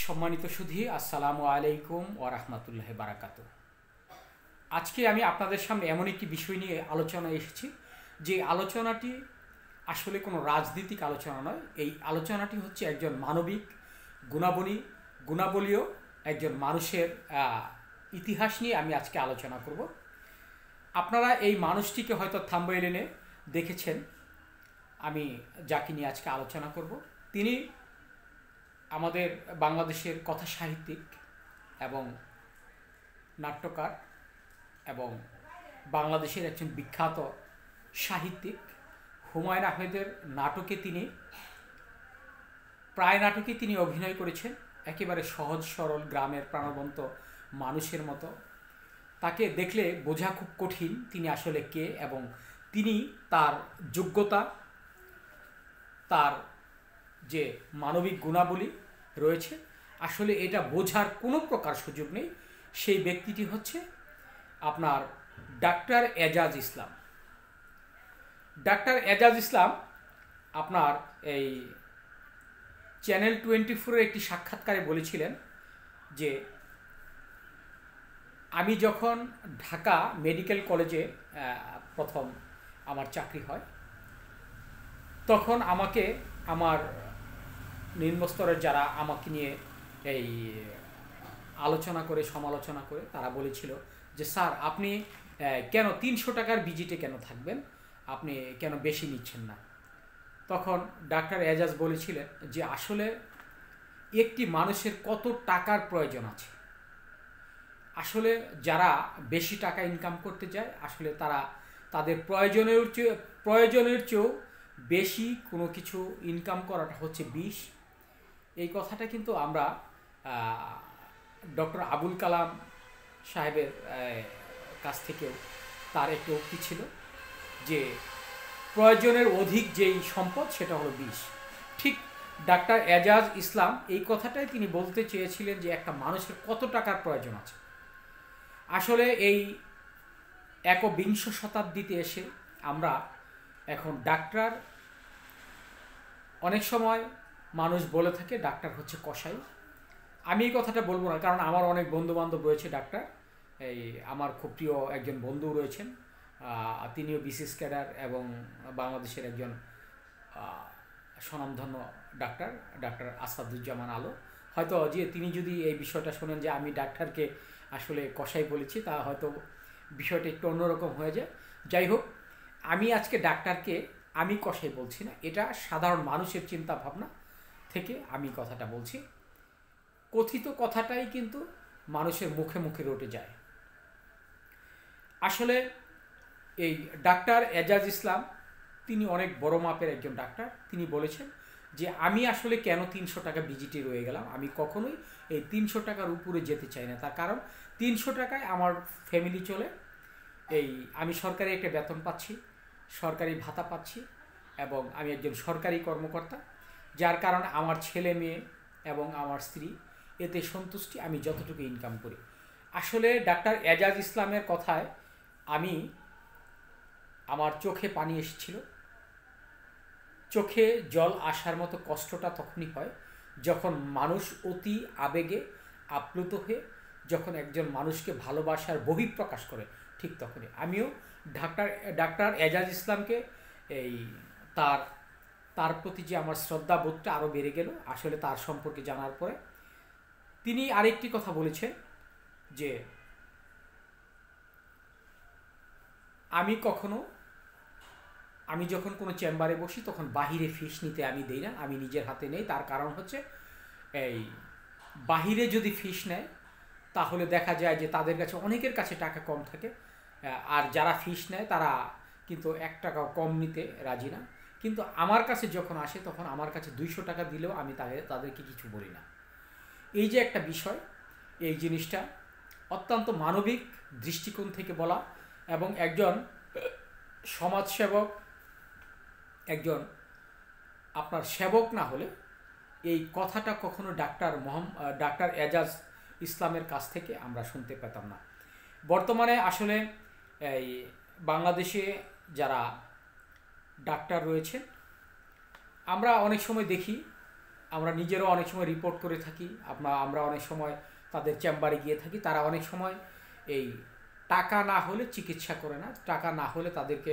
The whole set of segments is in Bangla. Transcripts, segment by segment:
সম্মানিত সুধী, আসসালামু আলাইকুম ওয়া রাহমাতুল্লাহি বারাকাতুহু। আজকে আমি আপনাদের সামনে এমন একটি বিষয় নিয়ে আলোচনায় এসেছি যে আলোচনাটি আসলে কোনো রাজনৈতিক আলোচনা নয়। এই আলোচনাটি হচ্ছে একজন মানবিক গুণাবলীয় একজন মানুষের ইতিহাস নিয়ে আমি আজকে আলোচনা করব। আপনারা এই মানুষটিকে হয়তো থাম্বনেইলে দেখেছেন। আমি যাকে নিয়ে আজকে আলোচনা করব, তিনি আমাদের বাংলাদেশের কথা সাহিত্যিক এবং নাট্যকার এবং বাংলাদেশের একজন বিখ্যাত সাহিত্যিক। হুমায়ুন আহমেদের প্রায় নাটকে তিনি অভিনয় করেছেন। একেবারে সহজ সরল গ্রামের প্রাণবন্ত মানুষের মতো। তাকে দেখলে বোঝা খুব কঠিন তিনি আসলে কে, এবং তিনি তার যোগ্যতা, তার যে মানবিক গুণাবলী রয়েছে, আসলে এটা বোঝার কোনো প্রকার সুযোগ নেই। সেই ব্যক্তিটি হচ্ছে আপনার ডাক্তার এজাজ ইসলাম। ডাক্তার এজাজ ইসলাম আপনার এই চ্যানেল 24-এর একটি সাক্ষাৎকারে বলেছিলেন যে আমি যখন ঢাকা মেডিকেল কলেজে প্রথম আমার চাকরি হয়, তখন আমাকে আমার নিম্নস্তরের যারা আমাকে নিয়ে এই আলোচনা করে সমালোচনা করে তারা বলেছিল যে স্যার, আপনি কেন 300 টাকার ভিজিটে কেন থাকবেন, আপনি কেন বেশি নিচ্ছেন না। তখন ডাক্তার এজাজ বলেছিলেন যে আসলে একটি মানুষের কত টাকার প্রয়োজন আছে। আসলে যারা বেশি টাকা ইনকাম করতে যায়, আসলে তারা তাদের প্রয়োজনের চেয়েও বেশি কোনো কিছু ইনকাম করাটা হচ্ছে বিষ। এই কথাটা কিন্তু আমরা ডক্টর আবুল কালাম সাহেবের কাছ থেকেও তার একটি উক্তি ছিল যে প্রয়োজনের অধিক যেই সম্পদ সেটা হলো বিষ। ঠিক ডাক্তার এজাজ ইসলাম এই কথাটাই তিনি বলতে চেয়েছিলেন যে একটা মানুষের কত টাকার প্রয়োজন আছে। আসলে এই একবিংশ শতাব্দীতে এসে আমরা এখন ডাক্তার, অনেক সময় মানুষ বলে থাকে ডাক্তার হচ্ছে কসাই। আমি এই কথাটা বলবো না, কারণ আমার অনেক বন্ধুবান্ধব রয়েছে ডাক্তার। এই আমার খুব প্রিয় একজন বন্ধু রয়েছেন, তিনিও বিসিএস ক্যাডার এবং বাংলাদেশের একজন স্বনামধন্য ডাক্তার, ডাক্তার আসাদুজ্জামান আলো। হয়তো তিনি যদি এই বিষয়টা শোনেন যে আমি ডাক্তারকে আসলে কসাই বলেছি, তা হয়তো বিষয়টা একটু অন্যরকম হয়ে যায়। যাই হোক, আমি আজকে ডাক্তারকে আমি কসাই বলছি না, এটা সাধারণ মানুষের চিন্তা ভাবনা থেকে আমি কথাটা বলছি। কথিত কথাটাই কিন্তু মানুষের মুখে মুখে রটে যায়। আসলে এই ডাক্তার এজাজ ইসলাম তিনি অনেক বড় মাপের একজন ডাক্তার। তিনি বলেছেন যে আমি আসলে কেন 300 টাকা ভিজিটে রয়ে গেলাম, আমি কখনোই এই 300 টাকার উপরে যেতে চাই না। তার কারণ 300 টাকায় আমার ফ্যামিলি চলে। আমি সরকারি একটা বেতন পাচ্ছি, সরকারি ভাতা পাচ্ছি, এবং আমি একজন সরকারি কর্মকর্তা, যার কারণে আমার ছেলে মেয়ে এবং আমার স্ত্রী এতে সন্তুষ্টি, আমি যতটুকু ইনকাম করি। আসলে ডাক্তার এজাজ ইসলামের কথায় আমার চোখে পানি এসেছিল। চোখে জল আসার মতো কষ্টটা তখনই হয় যখন মানুষ অতি আবেগে আপ্লুত হয়ে যখন একজন মানুষকে ভালোবাসার বহিঃপ্রকাশ করে, ঠিক তখনই আমিও ডাক্তার এজাজ ইসলামকে তার প্রতি যে আমার শ্রদ্ধাবোধটা আরও বেড়ে গেল আসলে তার সম্পর্কে জানার পরে। তিনি আরেকটি কথা বলেছেন যে আমি যখন কোনো চেম্বারে বসি তখন বাহিরে ফিস নিতে আমি দেই না, আমি নিজের হাতে নেই। তার কারণ হচ্ছে বাহিরে যদি ফিস নেয় তাহলে দেখা যায় যে তাদের কাছে অনেকের কাছে টাকা কম থাকে, আর যারা ফিস নেয় তারা কিন্তু 1 টাকাও কম নিতে রাজি না। কিন্তু আমার কাছে যখন আসে তখন আমার কাছে 200 টাকা দিলেও আমি তাদেরকে কিছু বলি না। এই যে একটা বিষয়, এই জিনিসটা অত্যন্ত মানবিক দৃষ্টিকোণ থেকে বলা, এবং একজন সমাজসেবক, একজন আপনার সেবক না হলে এই কথাটা কখনো ডাক্তার এজাজ ইসলামের কাছ থেকে আমরা শুনতে পেতাম না। বর্তমানে আসলে এই বাংলাদেশে যারা ডাক্তার রয়েছে, আমরা অনেক সময় দেখি আমরা নিজেরও অনেক সময় রিপোর্ট করে থাকি, আমরা অনেক সময় তাদের চেম্বারে গিয়ে থাকি। তারা অনেক সময় এই টাকা না হলে চিকিৎসা করে না, টাকা না হলে তাদেরকে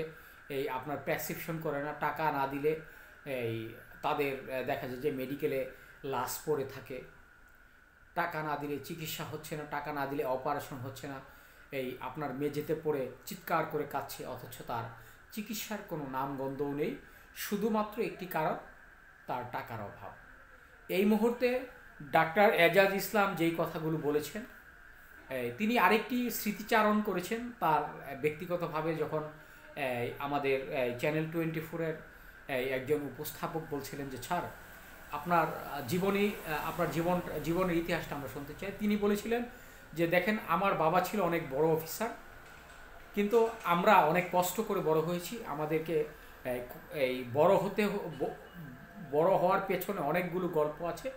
এই আপনার প্রেসক্রিপশন করে না, টাকা না দিলে এই তাদের দেখা যায় যে মেডিকেলে লাশ পড়ে থাকে, টাকা না দিলে চিকিৎসা হচ্ছে না, টাকা না দিলে অপারেশন হচ্ছে না, এই আপনার মেঝেতে পড়ে চিৎকার করে কাঁদছে, অথচ তার চিকিৎসার কোনো নামগন্ধও নেই, শুধুমাত্র একটি কারণ, তার টাকার অভাব। এই মুহূর্তে ডাক্তার এজাজ ইসলাম যেই কথাগুলো বলেছেন, তিনি আরেকটি স্মৃতিচারণ করেছেন তার ব্যক্তিগতভাবে, যখন আমাদের চ্যানেল 24-এর একজন উপস্থাপক বলছিলেন যে স্যার আপনার জীবনের ইতিহাসটা আমরা শুনতে চাই। তিনি বলেছিলেন যে দেখেন, আমার বাবা ছিল অনেক বড় অফিসার, কিন্তু আমরা অনেক কষ্ট করে বড় হয়েছি। আমাদেরকে এই বড় হওয়ার পেছনে অনেকগুলো গল্প আছে।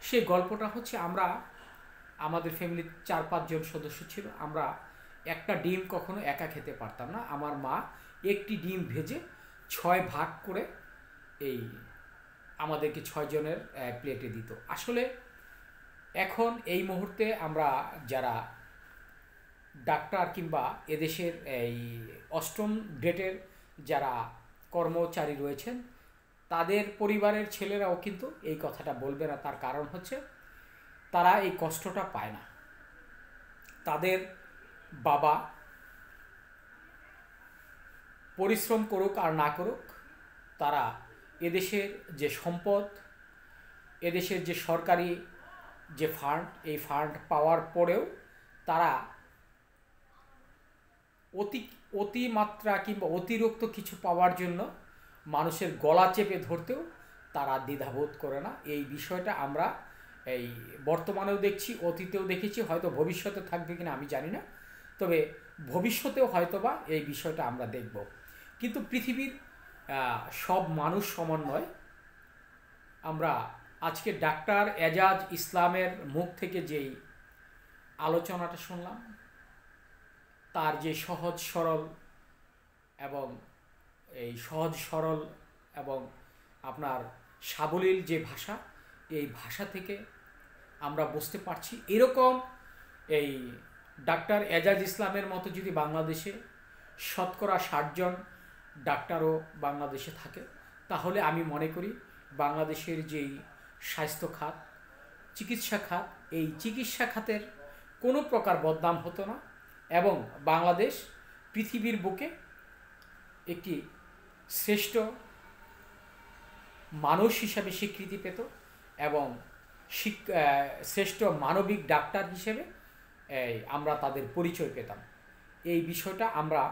সেই গল্পটা হচ্ছে, আমাদের ফ্যামিলির 4-5 জন সদস্য ছিল, আমরা একটা ডিম কখনো একা খেতে পারতাম না। আমার মা একটি ডিম ভেজে 6 ভাগ করে এই আমাদেরকে 6 জনের প্লেটে দিত। আসলে এখন এই মুহূর্তে আমরা যারা ডাক্তার কিংবা এদেশের এই 8ম গ্রেডের যারা কর্মচারী রয়েছেন, তাদের পরিবারের ছেলেরাও কিন্তু এই কথাটা বলবে না। তার কারণ হচ্ছে তারা এই কষ্টটা পায় না। তাদের বাবা পরিশ্রম করুক আর না করুক, তারা এদেশের যে সম্পদ, এদেশের যে সরকারি যে ফান্ড, এই ফান্ড পাওয়ার পরেও তারা অতিমাত্রা কিংবা অতিরিক্ত কিছু পাওয়ার জন্য মানুষের গলা চেপে ধরতেও তারা দ্বিধাবোধ করে না। এই বিষয়টা আমরা এই বর্তমানেও দেখছি, অতীতেও দেখেছি, হয়তো ভবিষ্যতে থাকবে কিনা আমি জানি না, তবে ভবিষ্যতেও হয়তোবা এই বিষয়টা আমরা দেখব। কিন্তু পৃথিবীর সব মানুষ সমান নয়। আমরা আজকে ডাক্তার এজাজ ইসলামের মুখ থেকে যেই আলোচনাটা শুনলাম, তার যে সহজ সরল এবং আপনার সাবলীল যে ভাষা, এই ভাষা থেকে আমরা বুঝতে পারছি এরকম এই ডাক্তার এজাজ ইসলামের মতো যদি বাংলাদেশে শতকরা 60 জন ডাক্তারও বাংলাদেশে থাকে, তাহলে আমি মনে করি বাংলাদেশের যেই স্বাস্থ্য খাত, চিকিৎসা খাত, এই চিকিৎসা খাতের কোনো প্রকার বদনাম হতো না এবং বাংলাদেশ পৃথিবীর বুকে একটি শ্রেষ্ঠ মানুষ হিসাবে স্বীকৃতি পেত এবং শ্রেষ্ঠ মানবিক ডাক্তার হিসেবে আমরা তাদের পরিচয় পেতাম। এই বিষয়টা আমরা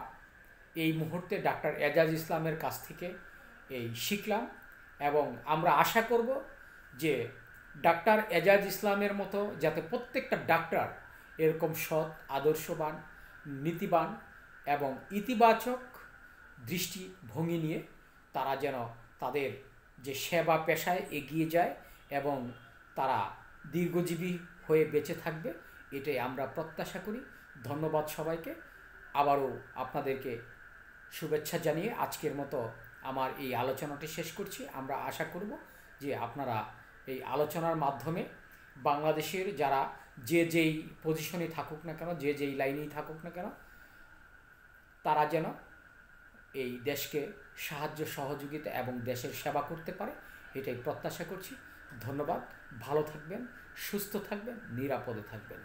এই মুহূর্তে ডাক্তার এজাজ ইসলামের কাছ থেকে শিখলাম এবং আমরা আশা করব যে ডাক্তার এজাজ ইসলামের মতো যাতে প্রত্যেকটা ডাক্তার এরকম সৎ, আদর্শবান, নীতিবান এবং ইতিবাচক দৃষ্টিভঙ্গি নিয়ে তারা যেন তাদের যে সেবা পেশায় এগিয়ে যায় এবং তারা দীর্ঘজীবী হয়ে বেঁচে থাকবে, এটাই আমরা প্রত্যাশা করি। ধন্যবাদ সবাইকে। আবারও আপনাদেরকে শুভেচ্ছা জানিয়ে আজকের মতো আমার এই আলোচনাটি শেষ করছি। আমরা আশা করব যে আপনারা এই আলোচনার মাধ্যমে বাংলাদেশের যারা যেই পজিশনে থাকুক না কেন, যেই লাইনেই থাকুক না কেন, তারা যেন এই দেশকে সাহায্য সহযোগিতা এবং দেশের সেবা করতে পারে, এটাই প্রত্যাশা করছি। ধন্যবাদ। ভালো থাকবেন, সুস্থ থাকবেন, নিরাপদে থাকবেন।